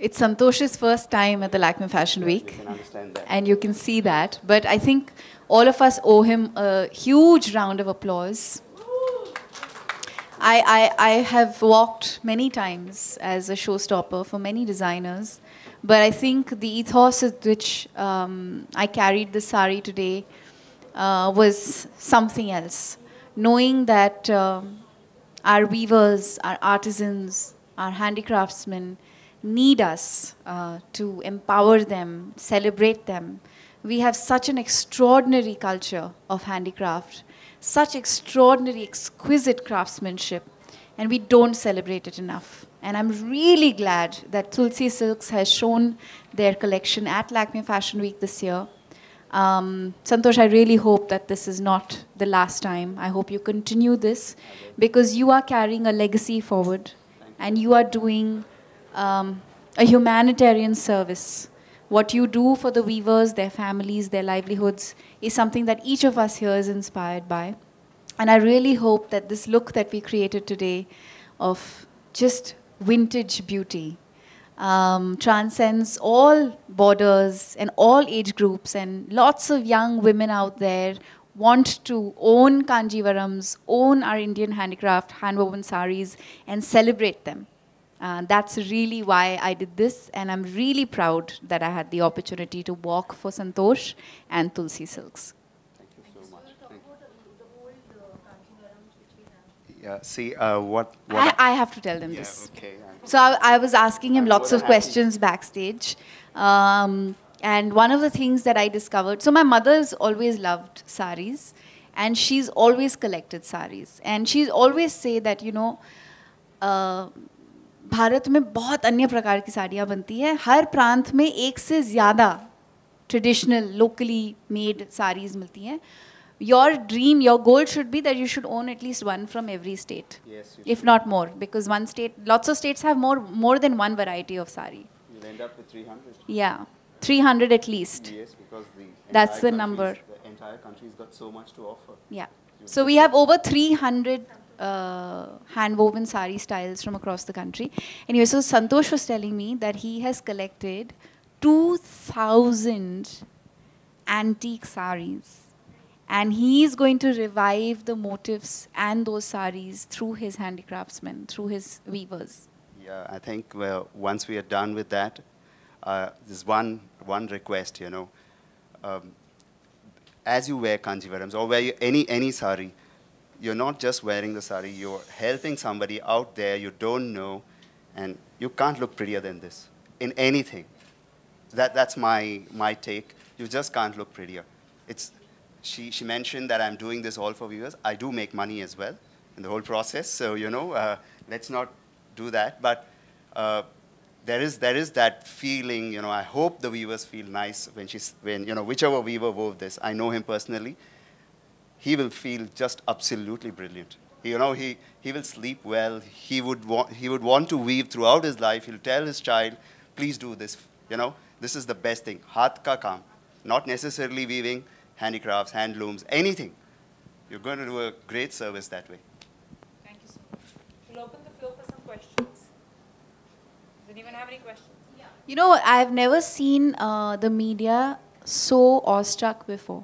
It's Santosh's first time at the Lakme Fashion Week. You can understand that. And you can see that. But I think all of us owe him a huge round of applause. I have walked many times as a showstopper for many designers. But I think the ethos with which I carried the sari today was something else. Knowing that our weavers, our artisans, our handicraftsmen need us to empower them, celebrate them. We have such an extraordinary culture of handicraft, such extraordinary, exquisite craftsmanship, and we don't celebrate it enough. And I'm really glad that Tulsi Silks has shown their collection at Lakme Fashion Week this year. Santosh, I really hope that this is not the last time. I hope you continue this because you are carrying a legacy forward and you are doing a humanitarian service. What you do for the weavers, their families, their livelihoods is something that each of us here is inspired by. And I really hope that this look that we created today of just vintage beauty transcends all borders and all age groups, and lots of young women out there want to own Kanjivarams, own our Indian handicraft, handwoven saris, and celebrate them. That's really why I did this, and I'm really proud that I had the opportunity to walk for Santosh and Tulsi Silks. Thank you so much. Yeah, see, what I have to tell them this. Okay. So I was asking him lots of questions backstage. And one of the things that I discovered, so my mother's always loved saris, and she's always collected saris. And she's always say that, you know, Bharat में बहुत अन्य प्रकार की साड़ियाँ बनती हैं. हर प्रांत में एक से ज़्यादा traditional, locally made saris मिलती हैं. Your dream, your goal should be that you should own at least one from every state, yes, if not more, because one state, lots of states have more than one variety of sari. You'll end up with 300. Yeah, 300 at least. Yes, because That's the number. The entire country's got so much to offer. Yeah. So we have over 300 hand-woven sari styles from across the country. Anyway, so Santosh was telling me that he has collected 2,000 antique saris. And he is going to revive the motifs and those saris through his handicraftsmen, through his weavers. Yeah, I think once we are done with that, there's one request, you know. As you wear Kanjivarams or wear any sari, you're not just wearing the sari, you're helping somebody out there you don't know, and you can't look prettier than this in anything. That's my take. You just can't look prettier. She mentioned that I'm doing this all for viewers. I do make money as well in the whole process, so you know, let's not do that. But there is that feeling, you know. I hope the weavers feel nice when you know, whichever weaver wove this. I know him personally. He will feel just absolutely brilliant. You know, he will sleep well. He would want to weave throughout his life. He'll tell his child, please do this. You know, this is the best thing. Haath ka kaam, not necessarily weaving. Handicrafts, handlooms, anything. You're going to do a great service that way. Thank you so much. We'll open the floor for some questions. Does anyone have any questions? Yeah. You know, I've never seen the media so awestruck before.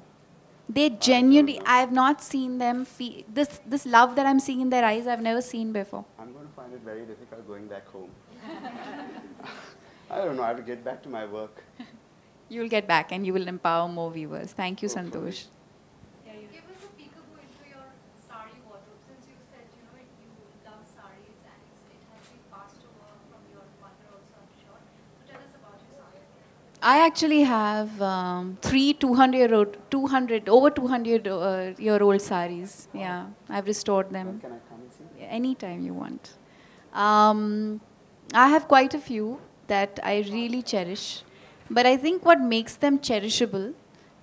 They genuinely, I have not seen them feel, this love that I'm seeing in their eyes, I've never seen before. I'm going to find it very difficult going back home. I don't know, I have to get back to my work. You'll get back and you will empower more viewers. Thank you, Santosh. Give us a peekaboo into your sari wardrobe, since you said, you know, you love saris and it has been passed over from your mother also, I'm sure. So tell us about your sari. I actually have three over 200-year-old saris. Yeah, I've restored them. Can I come and see? Anytime you want. I have quite a few that I really cherish. But I think what makes them cherishable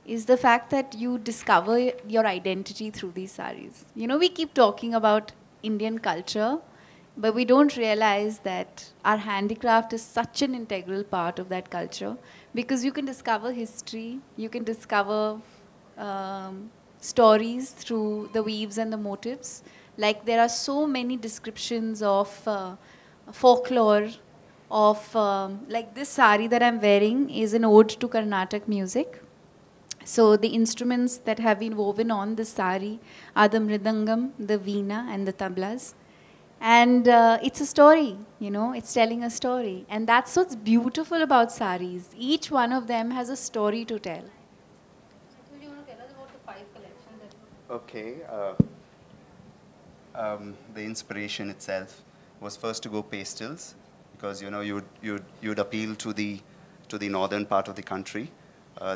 is the fact that you discover your identity through these saris. You know, we keep talking about Indian culture, but we don't realize that our handicraft is such an integral part of that culture, because you can discover history, you can discover stories through the weaves and the motifs. Like there are so many descriptions of folklore of, like this sari that I'm wearing is an ode to Carnatic music. So the instruments that have been woven on this sari are the mridangam, the veena, and the tablas. And it's a story, you know, it's telling a story. And that's what's beautiful about saris. Each one of them has a story to tell. So you want to tell us about the 5 collections that you Okay. The inspiration itself was first to go pastels, because you know you'd appeal to the northern part of the country.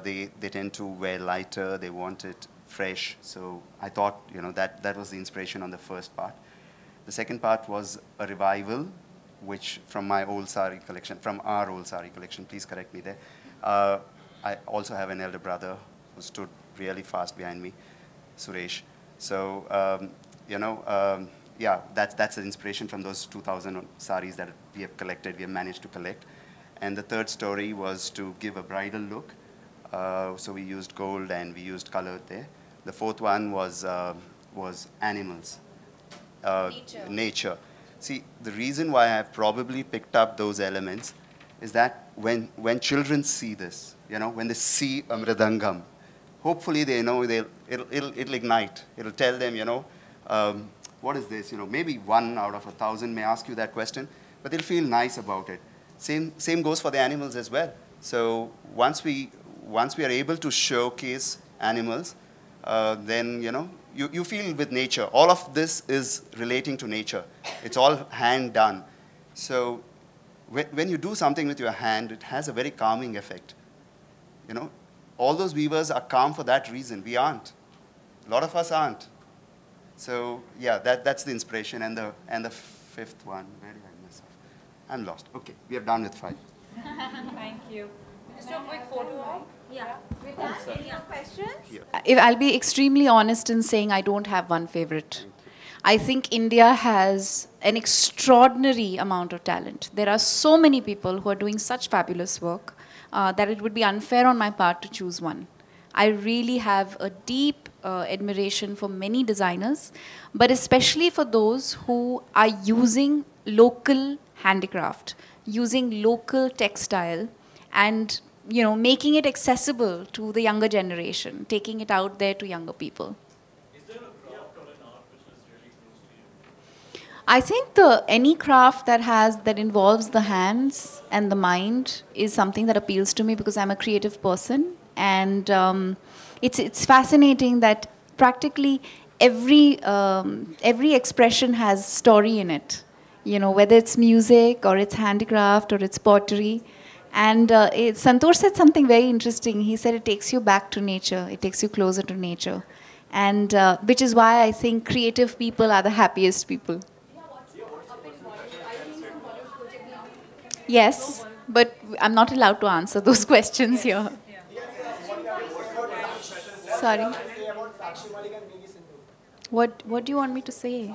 They tend to wear lighter. They want it fresh. So I thought, you know, that was the inspiration on the first part. The second part was a revival, which from my old sari collection, from our old sari collection. Please correct me there. I also have an elder brother who stood really fast behind me, Suresh. So yeah, that's the inspiration from those 2,000 saris that we have collected, we have managed to collect. And the third story was to give a bridal look. So we used gold and we used color there. The fourth one was animals, nature. See, the reason why I've probably picked up those elements is that when children see this, you know, when they see a mridangam, hopefully they know it'll ignite. It'll tell them, you know, what is this? You know, maybe 1 out of 1,000 may ask you that question, but they'll feel nice about it. Same goes for the animals as well. So once we are able to showcase animals, then you know you feel with nature. All of this is relating to nature. It's all hand done. So when you do something with your hand, it has a very calming effect. You know, all those weavers are calm for that reason. We aren't. A lot of us aren't. So yeah, that's the inspiration. And the fifth one, where did I miss off? I'm lost. Okay, we are done with 5. Thank you. Just do a quick photo op. Yeah. With that, any other questions? If I'll be extremely honest in saying I don't have one favorite. I think India has an extraordinary amount of talent. There are so many people who are doing such fabulous work that it would be unfair on my part to choose one. I really have a deep admiration for many designers, but especially for those who are using local handicraft, using local textile, and you know, making it accessible to the younger generation, taking it out there to younger people. Is there a craft or an art which is really close to you? I think any craft that involves the hands and the mind is something that appeals to me because I'm a creative person, and it's fascinating that practically every expression has story in it. You know, whether it's music or it's handicraft or it's pottery. And Santosh said something very interesting. He said it takes you back to nature. It takes you closer to nature. And which is why I think creative people are the happiest people. Yes, but I'm not allowed to answer those questions here. Sorry. What do you want me to say?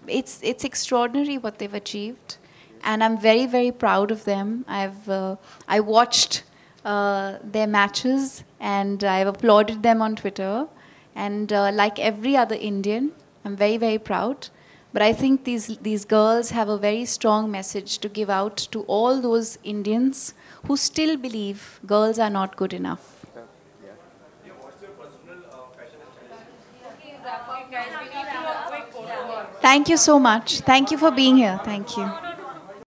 It's extraordinary what they've achieved. And I'm very, very proud of them. I watched their matches and I've applauded them on Twitter. And like every other Indian, I'm very, very proud. But I think these girls have a very strong message to give out to all those Indians who still believe girls are not good enough. What's your personal fashion and Okay, guys, we need to do a quick photo op. Thank you so much. Thank you for being here. Thank you.